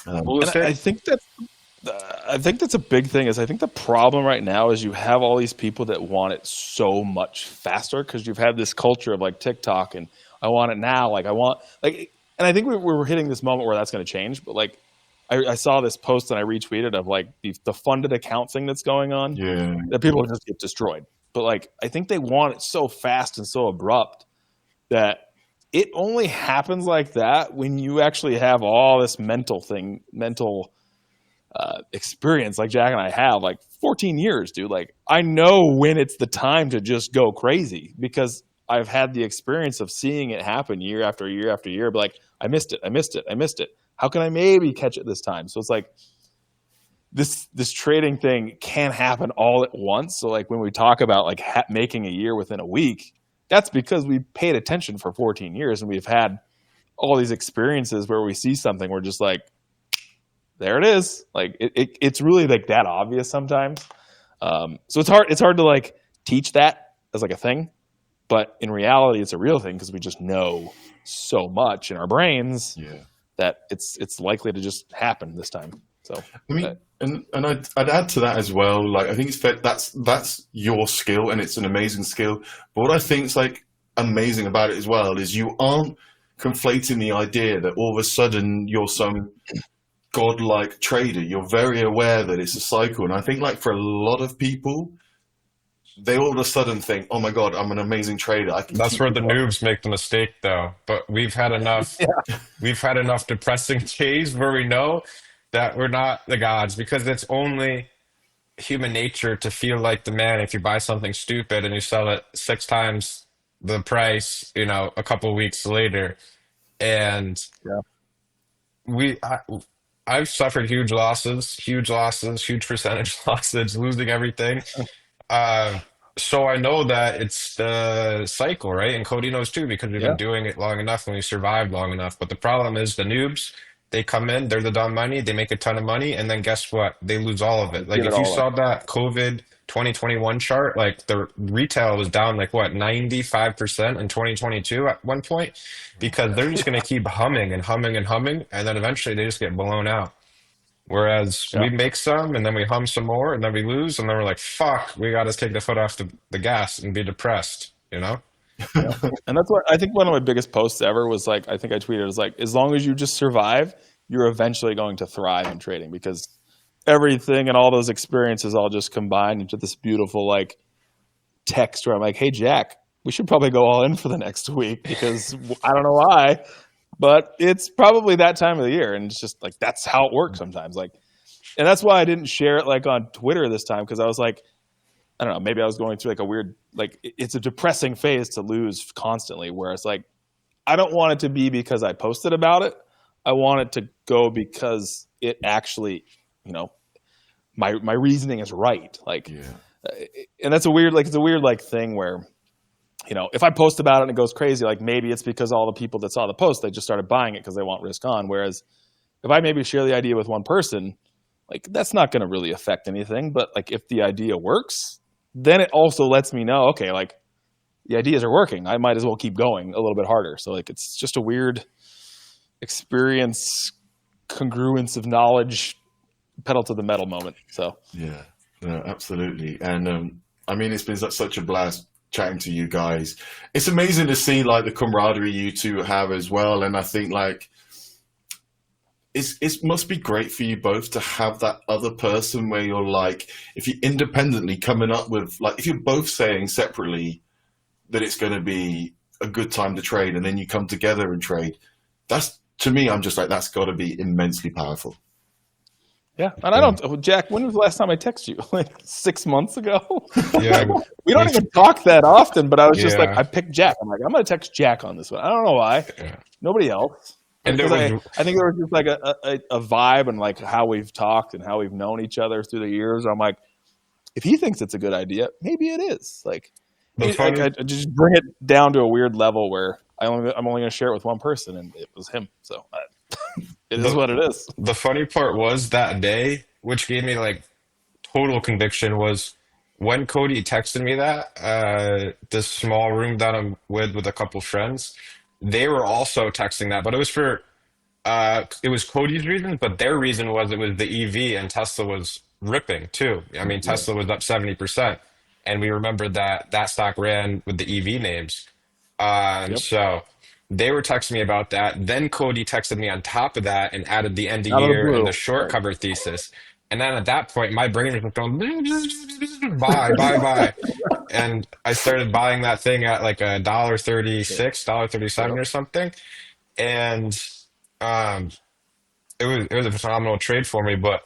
What And was it? I think that's a big thing. Is I think the problem right now is you have all these people that want it so much faster because you've had this culture of like TikTok and I want it now. Like I want like, and I think we're hitting this moment where that's going to change. But like, I saw this post and I retweeted of like the funded account thing that's going on Yeah, that people just get destroyed. But like, I think they want it so fast and so abrupt that it only happens like that when you actually have all this mental experience like Jack and I have, like 14 years, dude. Like I know when it's the time to just go crazy because I've had the experience of seeing it happen year after year after year. But like, I missed it. I missed it. I missed it. How can I maybe catch it this time? So it's like this trading thing can't happen all at once. So like when we talk about like making a year within a week, that's because we paid attention for 14 years and we've had all these experiences where we see something, we're just like, there it is. Like it's really like that obvious sometimes. So it's hard to like teach that as like a thing, but in reality, it's a real thing because we just know so much in our brains yeah. that it's likely to just happen this time. So I mean, and I'd add to that as well. Like, I think it's fair, that's your skill, and it's an amazing skill. But what I think is like amazing about it as well is you aren't conflating the idea that all of a sudden you're some godlike trader. You're very aware that it's a cycle, and I think like for a lot of people, they all of a sudden think, "Oh my God, I'm an amazing trader. I can That's keep where it the up." noobs make the mistake, though. But we've had enough depressing days where we know that we're not the gods because it's only human nature to feel like the man if you buy something stupid and you sell it 6 times the price, a couple weeks later. And yeah, we, I, I've suffered huge losses, huge percentage losses, losing everything. Uh, so I know that it's the cycle, right? And Cody knows too because we've yeah, been doing it long enough and we survived long enough. But the problem is the noobs, they come in, they're the dumb money, they make a ton of money, and then guess what? They lose all of I it. Like give it if you all up. saw that COVID 2021 chart, like the retail was down like what, 95% in 2022 at one point because they're just going to keep humming and humming and humming, and then eventually they just get blown out. Whereas Yeah. we make some and then we hum some more and then we lose and then we're like, fuck, we got to take the foot off the gas and be depressed, you know? Yeah. And that's what I think one of my biggest posts ever was like, I think I tweeted, it was like, as long as you just survive, you're eventually going to thrive in trading because everything and all those experiences all just combine into this beautiful like text where I'm like, hey, Jack, we should probably go all in for the next week because I don't know why, but it's probably that time of the year. And it's just like, that's how it works sometimes. Like, and that's why I didn't share it like on Twitter this time because I was like, I don't know, maybe I was going through like a weird, like it's a depressing phase to lose constantly where it's like, I don't want it to be because I posted about it. I want it to go because it actually, you know, my reasoning is right. Like, Yeah. and that's a weird, like, it's a weird like thing where, you know, if I post about it and it goes crazy, like maybe it's because all the people that saw the post, they just started buying it because they want risk on. Whereas if I maybe share the idea with one person, like that's not going to really affect anything. But like if the idea works, then it also lets me know, okay, like the ideas are working. I might as well keep going a little bit harder. So like it's just a weird experience, congruence of knowledge, pedal to the metal moment. So Yeah, no, absolutely. And I mean, it's been such a blast chatting to you guys. It's amazing to see like the camaraderie you two have as well, and I think like it must be great for you both to have that other person where you're like, if you're independently coming up with like, if you're both saying separately that it's going to be a good time to trade, and then you come together and trade. That's, to me, I'm just like, that's got to be immensely powerful. Yeah, and I don't, Jack. When was the last time I texted you? Like 6 months ago. Yeah, We don't even talk that often. But I was just like, yeah, I picked Jack. I'm like, I'm gonna text Jack on this one. I don't know why. yeah. Nobody else. And there Because was, I think there was just like a vibe and like how we've talked and how we've known each other through the years. I'm like, if he thinks it's a good idea, maybe it is. Like, the funny, I just bring it down to a weird level where I'm only going to share it with one person, and it was him. So it is what it is. the funny part was that day, which gave me like total conviction, was when Cody texted me that, this small room that I'm with a couple friends, they were also texting that, but it was Cody's reason, but their reason was it was the EV and Tesla was ripping too. I mean, Yeah. Tesla was up 70%. And we remembered that that stock ran with the EV names. Yep. So they were texting me about that. Then Cody texted me on top of that and added the end of Out of the year and blue. the short Right. cover thesis. And then at that point, my brain was just going, buy, buy, buy. And I started buying that thing at like a dollar 36, dollar 37 Yep. or something. And um, it was a phenomenal trade for me. But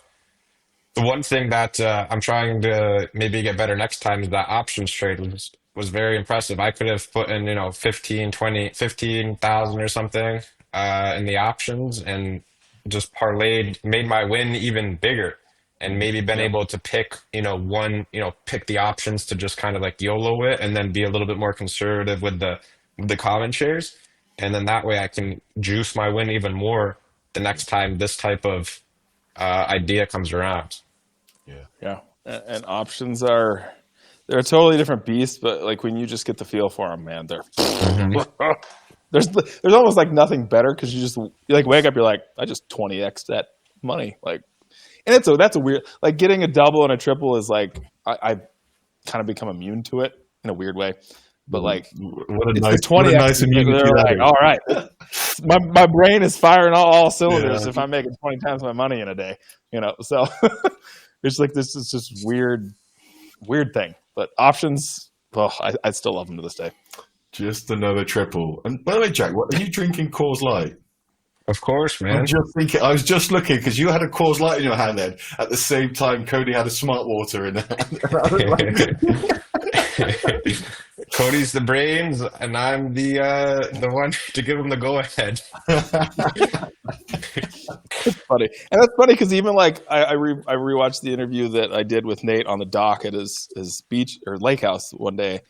the one thing that I'm trying to maybe get better next time is that options trade was very impressive. I could have put in, 15, 20, 15,000 or something in the options and just parlayed, made my win even bigger and maybe been Yep. able to pick, pick the options to just kind of like YOLO it and then be a little bit more conservative with the common shares. And then that way I can juice my win even more the next time this type of idea comes around. Yeah. Yeah. And options they're a totally different beast. But like when you just get the feel for them, man, they're Hmm. there's almost like nothing better because you like wake up, you're like, I just 20x that money, like, and that's a weird, like getting a double and a triple is like I kind of become immune to it in a weird way, but like it's the What a 20x nice immunity they're that like, is. all right, my brain is firing all cylinders Yeah. if I'm making 20 times my money in a day, so it's like this is just weird thing, but options, well, I still love them to this day. Just another triple. And by the way, Jack, what are you drinking? Coors Light. Of course, I'm man. just thinking. I was just looking because you had a Coors Light in your hand then. At the same time, Cody had a Smart Water in there. And I was like, Cody's the brains, and I'm the one to give him the go ahead. Funny, and that's funny because even like I rewatched the interview that I did with Nate on the dock at his beach or lake house one day,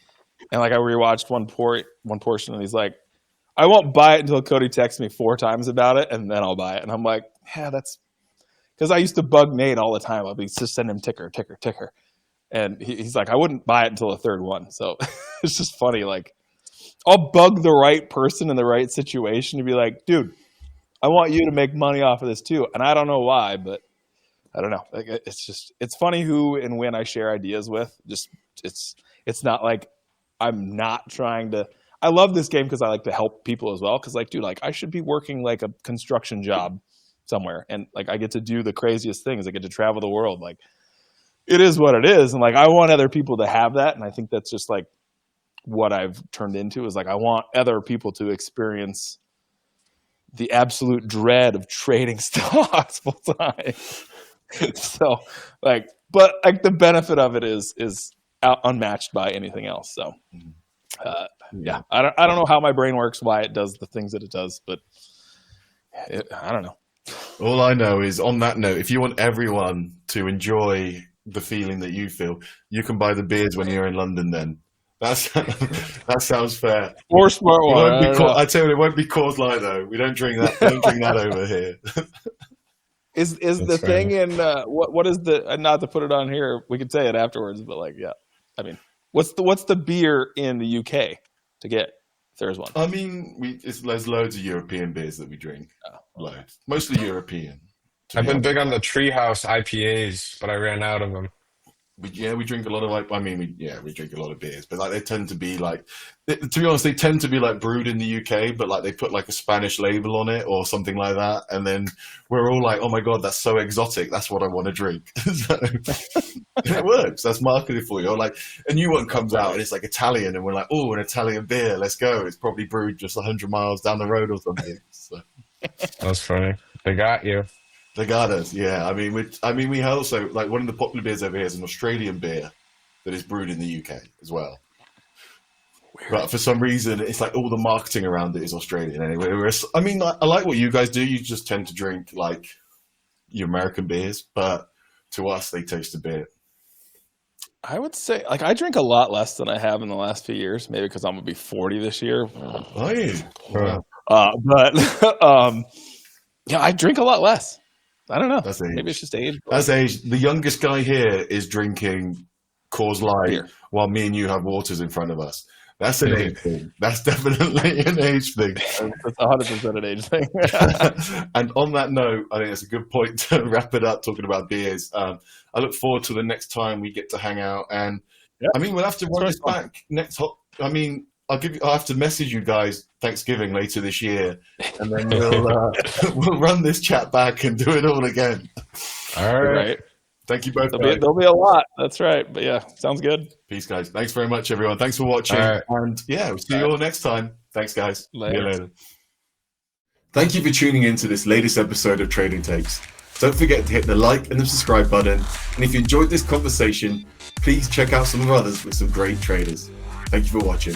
and like I rewatched one portion, and he's like, I won't buy it until Cody texts me 4 times about it, and then I'll buy it. And I'm like, yeah, that's because I used to bug Nate all the time. I'd be just send him ticker, and he's like, I wouldn't buy it until the third one. So it's just funny. Like I'll bug the right person in the right situation to be like, dude, I want you to make money off of this too. And I don't know why, but I don't know. Like it's funny who and when I share ideas with. Just it's not like I'm not trying to. I love this game because I like to help people as well. Because like, dude, like I should be working like a construction job somewhere, and like I get to do the craziest things. I get to travel the world. Like it is what it is, and like I want other people to have that. And I think that's just like what I've turned into is like I want other people to experience the absolute dread of trading stocks full time. So like, but like the benefit of it is unmatched by anything else. So yeah, I don't know how my brain works, why it does the things that it does, but I don't know. all I know is, on that note, if you want everyone to enjoy the feeling that you feel, you can buy the beers when you're in London. Then that sounds fair. Or smart It one. won't be I tell you, it won't be Coors Light though. We don't drink that. We don't drink that over here. Is the That's fair. thing in what is the not to put it on here? We could say it afterwards, but like yeah, I mean, what's the beer in the UK to get if there's one? I mean, there's loads of European beers that we drink. Loads, mostly European. To I've be been honest. big on the Treehouse IPAs, but I ran out of them. we drink a lot of we drink a lot of beers, but like they tend to be like, to be honest, they tend to be like brewed in the UK, but like they put like a Spanish label on it or something like that, and then we're all like, oh my god, that's so exotic, that's what I want to drink. So, it works. That's marketed for you. Or like a new one comes out and it's like Italian, and we're like, oh, an Italian beer, let's go. It's probably brewed just 100 miles down the road or something. So. That's funny. They got you. They got us, yeah. I mean, we also like one of the popular beers over here is an Australian beer that is brewed in the UK as well. Weird. But for some reason, it's like all the marketing around it is Australian anyway. Whereas, I mean, I like what you guys do. You just tend to drink like your American beers, but to us, they taste a bit. I would say, like, I drink a lot less than I have in the last few years. Maybe because I'm gonna be 40 this year. Oh, yeah. But yeah, I drink a lot less. I don't know. That's age. Maybe it's just age. That's age. The youngest guy here is drinking Coors Light Beer. while me and you have waters in front of us. That's an age thing. That's definitely an age thing. That's 100% an age thing. And on that note, I think it's a good point to wrap it up talking about beers. I look forward to the next time we get to hang out. And Yep. I mean, we'll have to run this back next. I mean, I'll have to message you guys Thanksgiving later this year, and then we'll run this chat back and do it all again. All right. Thank you both. There'll be a lot. That's right. But yeah, sounds good. Peace, guys. Thanks very much, everyone. Thanks for watching. Right. And yeah, we'll see you all next time. Thanks, guys. Later. See you later. Thank you for tuning in to this latest episode of Trading Takes. Don't forget to hit the like and the subscribe button. And if you enjoyed this conversation, please check out some of others with some great traders. Thank you for watching.